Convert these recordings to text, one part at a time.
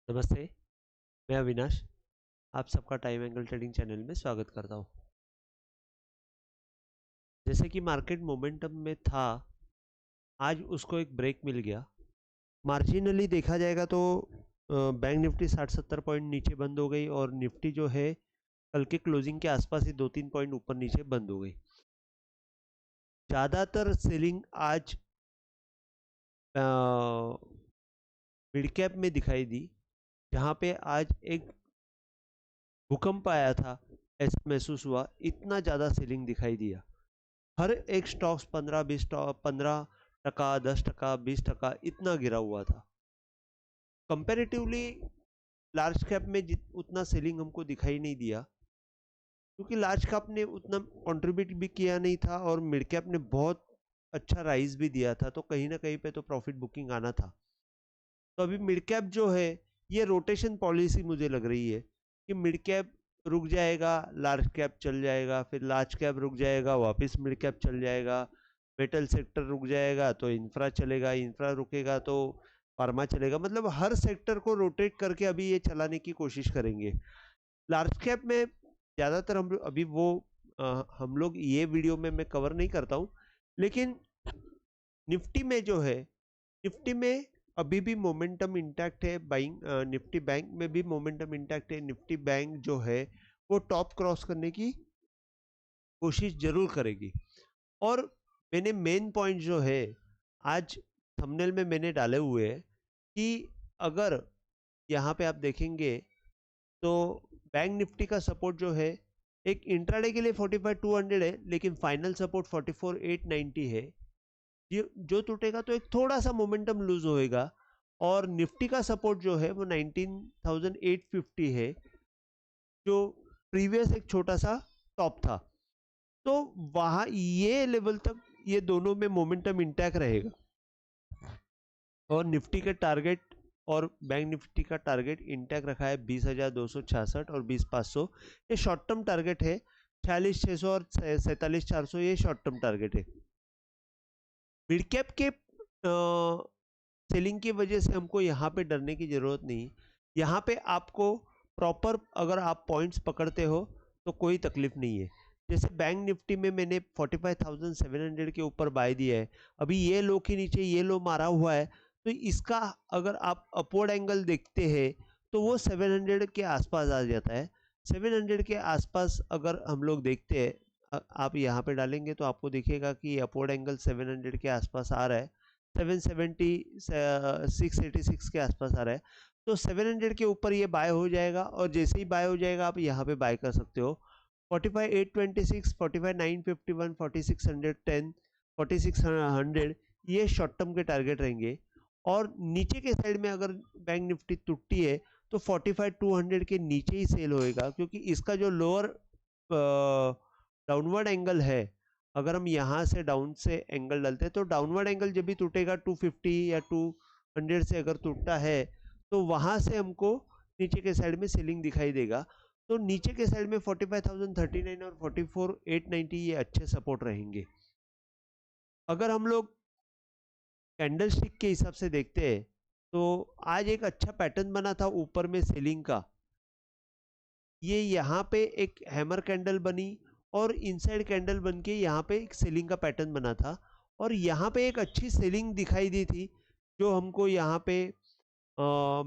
नमस्ते, मैं अविनाश। आप सबका टाइम एंगल ट्रेडिंग चैनल में स्वागत करता हूँ। जैसे कि मार्केट मोमेंटम में था, आज उसको एक ब्रेक मिल गया। मार्जिनली देखा जाएगा तो बैंक निफ्टी 60-70 पॉइंट नीचे बंद हो गई और निफ्टी जो है कल के क्लोजिंग के आसपास ही 2-3 पॉइंट ऊपर नीचे बंद हो गई। ज़्यादातर सेलिंग आज मिड कैप में दिखाई दी, जहाँ पे आज एक भूकंप आया था, ऐसा महसूस हुआ। इतना ज़्यादा सेलिंग दिखाई दिया। हर एक स्टॉक्स 15-20% 10%, 20% इतना गिरा हुआ था। कंपैरेटिवली लार्ज कैप में उतना सेलिंग हमको दिखाई नहीं दिया, क्योंकि लार्ज कैप ने उतना कंट्रीब्यूट भी किया नहीं था और मिड कैप ने बहुत अच्छा राइज भी दिया था, तो कहीं ना कहीं पे तो प्रॉफिट बुकिंग आना था। तो अभी मिड कैप जो है, ये रोटेशन पॉलिसी मुझे लग रही है कि मिड कैप रुक जाएगा, लार्ज कैप चल जाएगा, फिर लार्ज कैप रुक जाएगा, वापस मिड कैप चल जाएगा। मेटल सेक्टर रुक जाएगा तो इंफ्रा चलेगा, इंफ्रा रुकेगा तो फार्मा चलेगा। मतलब हर सेक्टर को रोटेट करके अभी ये चलाने की कोशिश करेंगे। लार्ज कैप में ज़्यादातर हम अभी वो हम लोग ये वीडियो में मैं कवर नहीं करता हूँ, लेकिन निफ्टी में जो है, निफ्टी में अभी भी मोमेंटम इंटैक्ट है। बाइंग निफ्टी बैंक में भी मोमेंटम इंटैक्ट है। निफ्टी बैंक जो है वो टॉप क्रॉस करने की कोशिश जरूर करेगी। और मैंने मेन पॉइंट जो है आज थंबनेल में मैंने डाले हुए हैं कि अगर यहाँ पे आप देखेंगे तो बैंक निफ्टी का सपोर्ट जो है, एक इंट्राडे के लिए 45,200 है, लेकिन फाइनल सपोर्ट 44,890 है। ये जो टूटेगा तो एक थोड़ा सा मोमेंटम लूज होएगा। और निफ्टी का सपोर्ट जो है वो 19,850 है, जो प्रीवियस एक छोटा सा टॉप था। तो वहां ये लेवल तक ये दोनों में मोमेंटम इंटैक्ट रहेगा। और निफ्टी के टारगेट और बैंक निफ्टी का टारगेट इंटैक्ट रखा है 20,266 और 20,500। ये शॉर्ट टर्म टारगेट है। 46,600 और 47,400 ये शॉर्ट टर्म टारगेट है। मिड कैप के सेलिंग की वजह से हमको यहाँ पे डरने की ज़रूरत नहीं। यहाँ पे आपको प्रॉपर अगर आप पॉइंट्स पकड़ते हो तो कोई तकलीफ नहीं है। जैसे बैंक निफ्टी में मैंने 45,700 के ऊपर बाय दिया है। अभी ये लो के नीचे ये लो मारा हुआ है, तो इसका अगर आप अपवर्ड एंगल देखते हैं तो वो 700 के आसपास आ जाता है। 700 के आसपास अगर हम लोग देखते हैं, आप यहाँ पे डालेंगे तो आपको दिखेगा कि अपवर्ड एंगल 700 के आसपास आ रहा है। 770 686 के आसपास आ रहा है। तो 700 के ऊपर ये बाय हो जाएगा, और जैसे ही बाय हो जाएगा आप यहाँ पे बाय कर सकते हो। 45,826, 45,951, 4610, 4600 ये शॉर्ट टर्म के टारगेट रहेंगे। और नीचे के साइड में अगर बैंक निफ्टी टूटती है तो 45,200 के नीचे ही सेल होएगा, क्योंकि इसका जो लोअर डाउनवर्ड एंगल है, अगर हम यहाँ से डाउन से एंगल डालते हैं तो डाउनवर्ड एंगल जब भी टूटेगा 250 या 200 से अगर टूटता है, तो वहां से हमको नीचे के साइड में सेलिंग दिखाई देगा। तो नीचे के साइड में 45,039 और 44,890 ये अच्छे सपोर्ट रहेंगे। अगर हम लोग कैंडल स्टिक के हिसाब से देखते हैं तो आज एक अच्छा पैटर्न बना था ऊपर में सेलिंग का। ये यहाँ पे एक हैमर कैंडल बनी और इनसाइड कैंडल बन के यहाँ पे एक सेलिंग का पैटर्न बना था, और यहाँ पे एक अच्छी सेलिंग दिखाई दी थी, जो हमको यहाँ पे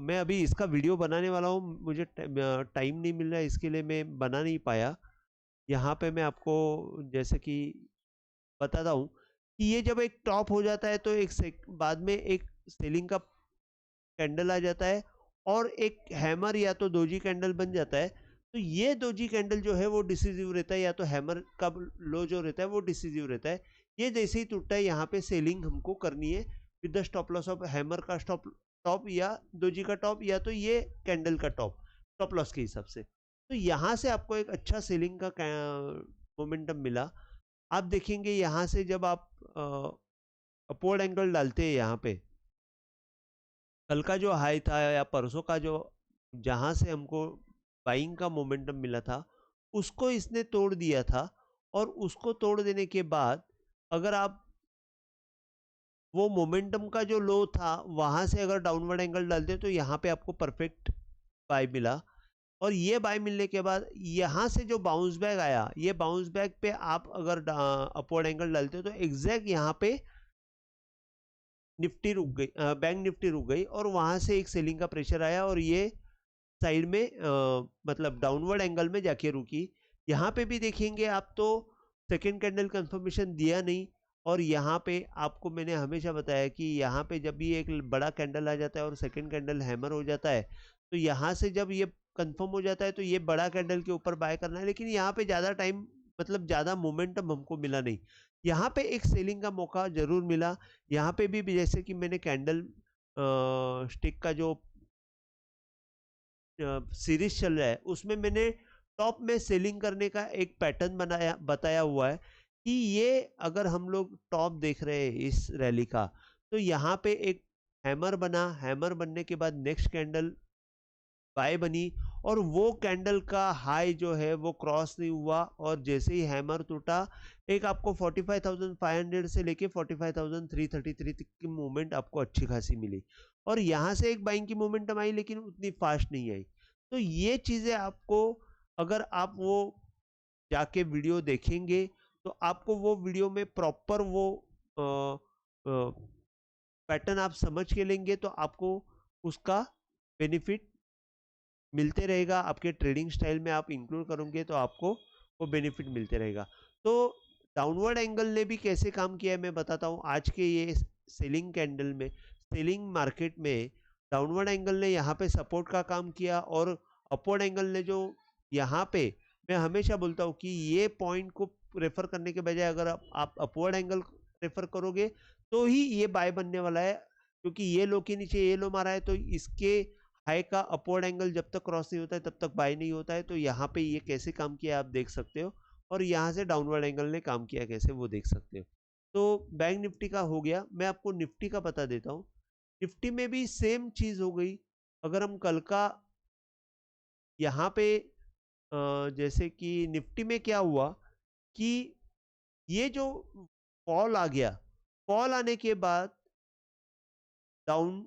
मैं अभी इसका वीडियो बनाने वाला हूँ, मुझे टाइम नहीं मिल रहा है, इसके लिए मैं बना नहीं पाया। यहाँ पे मैं आपको जैसे कि बताता हूँ कि ये जब एक टॉप हो जाता है तो एक बाद में एक सेलिंग का कैंडल आ जाता है और एक हैमर या तो दोजी कैंडल बन जाता है। तो ये दोजी कैंडल जो है वो डिसीजिव रहता है, या तो हैमर का लो जो रहता है वो डिसीजिव रहता है। ये जैसे ही टूटता है यहाँ पे सेलिंग हमको करनी है with the stop loss of hammer का स्टॉप टॉप या दोजी का टॉप, या तो ये कैंडल का टॉप, स्टॉप लॉस के हिसाब से। तो यहाँ से आपको एक अच्छा सेलिंग का मोमेंटम मिला। आप देखेंगे यहाँ से जब आप अपवर्ड एंगल डालते हैं, यहाँ पे कल का जो हाई था या परसों का जो, जहां से हमको बाइंग का मोमेंटम मिला था, उसको इसने तोड़ दिया था। और उसको तोड़ देने के बाद अगर आप वो मोमेंटम का जो लो था वहां से अगर डाउनवर्ड एंगल डालते तो यहाँ पे आपको परफेक्ट बाय मिला। और ये बाय मिलने के बाद यहाँ से जो बाउंस बैक आया, ये बाउंस बैक पे आप अगर अपवर्ड एंगल डालते हो तो एग्जैक्ट यहाँ पे निफ्टी रुक गई, बैंक निफ्टी रुक गई और वहां से एक सेलिंग का प्रेशर आया और ये साइड में मतलब डाउनवर्ड एंगल में जाके रुकी। यहाँ पे भी देखेंगे आप तो सेकेंड कैंडल कंफर्मेशन दिया नहीं। और यहाँ पे आपको मैंने हमेशा बताया कि यहाँ पे जब भी एक बड़ा कैंडल आ जाता है और सेकेंड कैंडल हैमर हो जाता है तो यहाँ से जब ये कंफर्म हो जाता है तो ये बड़ा कैंडल के ऊपर बाय करना है। लेकिन यहाँ पे ज़्यादा टाइम मतलब ज़्यादा मोमेंटम हमको मिला नहीं। यहाँ पे एक सेलिंग का मौका जरूर मिला। यहाँ पे भी जैसे कि मैंने कैंडल स्टिक का जो सीरीज चल रहा है उसमें मैंने टॉप में सेलिंग करने का एक पैटर्न बताया हुआ है कि ये अगर हम लोग टॉप देख रहे हैं इस रैली का तो यहाँ पे एक हैमर बना, हैमर बनने के बाद नेक्स्ट कैंडल बाय बनी और वो कैंडल का हाई जो है वो क्रॉस नहीं हुआ और जैसे ही हैमर टूटा एक आपको 45,500 से लेके 45,333 तक की मूवमेंट आपको अच्छी खासी मिली। और यहाँ से एक बाइंग की मोमेंटम आई लेकिन उतनी फास्ट नहीं आई। तो ये चीज़ें आपको अगर आप वो जाके वीडियो देखेंगे तो आपको वो वीडियो में प्रॉपर वो पैटर्न आप समझ के लेंगे तो आपको उसका बेनिफिट मिलते रहेगा। आपके ट्रेडिंग स्टाइल में आप इंक्लूड करोगे तो आपको वो बेनिफिट मिलते रहेगा। तो डाउनवर्ड एंगल ने भी कैसे काम किया है मैं बताता हूँ। आज के ये सेलिंग कैंडल में, सेलिंग मार्केट में डाउनवर्ड एंगल ने यहाँ पे सपोर्ट का काम किया और अपवर्ड एंगल ने जो यहाँ पे, मैं हमेशा बोलता हूँ कि ये पॉइंट को रेफर करने के बजाय अगर आप अपवर्ड एंगल रेफर करोगे तो ही ये बाय बनने वाला है। क्योंकि ये लो के नीचे ये लो मारा है तो इसके हाई का अपवर्ड एंगल जब तक क्रॉस नहीं होता है तब तक बाय नहीं होता है। तो यहाँ पे ये कैसे काम किया आप देख सकते हो और यहाँ से डाउनवर्ड एंगल ने काम किया कैसे वो देख सकते हो। तो बैंक निफ्टी का हो गया। मैं आपको निफ्टी का बता देता हूँ। निफ्टी में भी सेम चीज हो गई। अगर हम कल का यहाँ पे जैसे कि निफ्टी में क्या हुआ कि ये जो फॉल आ गया, फॉल आने के बाद डाउन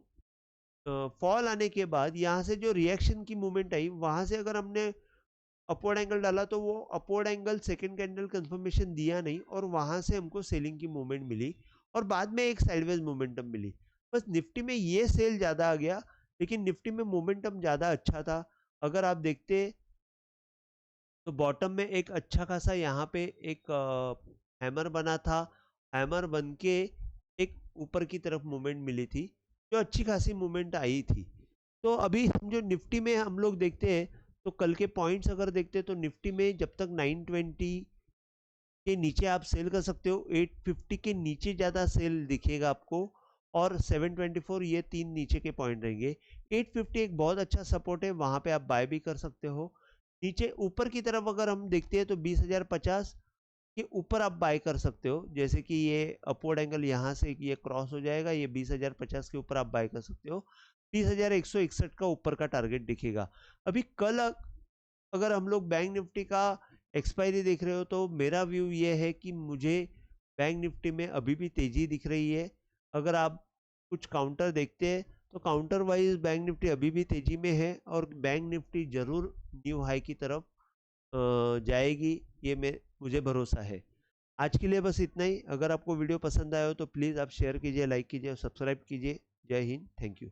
फॉल आने के बाद यहाँ से जो रिएक्शन की मूवमेंट आई वहां से अगर हमने अपवर्ड एंगल डाला तो वो upward angle second candle confirmation दिया नहीं और वहां से हमको सेलिंग की मूवमेंट मिली और बाद में एक साइडवेज मोमेंटम मिली। बस निफ्टी में ये सेल ज्यादा आ गया लेकिन निफ्टी में मोमेंटम ज्यादा अच्छा था। अगर आप देखते तो बॉटम में एक अच्छा खासा यहाँ पे एक हैमर बना था। हैमर बन के एक ऊपर की तरफ मूवमेंट मिली थी जो अच्छी खासी मूवमेंट आई थी। तो अभी हम जो निफ्टी में हम लोग देखते हैं तो कल के पॉइंट्स अगर देखते हैं तो निफ्टी में जब तक 920 के नीचे आप सेल कर सकते हो, 850 के नीचे ज़्यादा सेल दिखेगा आपको और 724 ये तीन नीचे के पॉइंट रहेंगे। 850 एक बहुत अच्छा सपोर्ट है, वहाँ पे आप बाय भी कर सकते हो। नीचे ऊपर की तरफ अगर हम देखते हैं तो 20,050 के ऊपर आप बाय कर सकते हो। जैसे कि ये अपवर्ड एंगल यहाँ से ये क्रॉस हो जाएगा, ये 20,050 के ऊपर आप बाय कर सकते हो। 30,161 का ऊपर का टारगेट दिखेगा। अभी कल अगर हम लोग बैंक निफ्टी का एक्सपायरी देख रहे हो तो मेरा व्यू ये है कि मुझे बैंक निफ्टी में अभी भी तेजी दिख रही है। अगर आप कुछ काउंटर देखते हैं तो काउंटर वाइज बैंक निफ्टी अभी भी तेजी में है और बैंक निफ्टी जरूर न्यू हाई की तरफ जाएगी, ये मुझे भरोसा है। आज के लिए बस इतना ही। अगर आपको वीडियो पसंद आया हो तो प्लीज़ आप शेयर कीजिए, लाइक कीजिए और सब्सक्राइब कीजिए। जय हिंद, थैंक यू।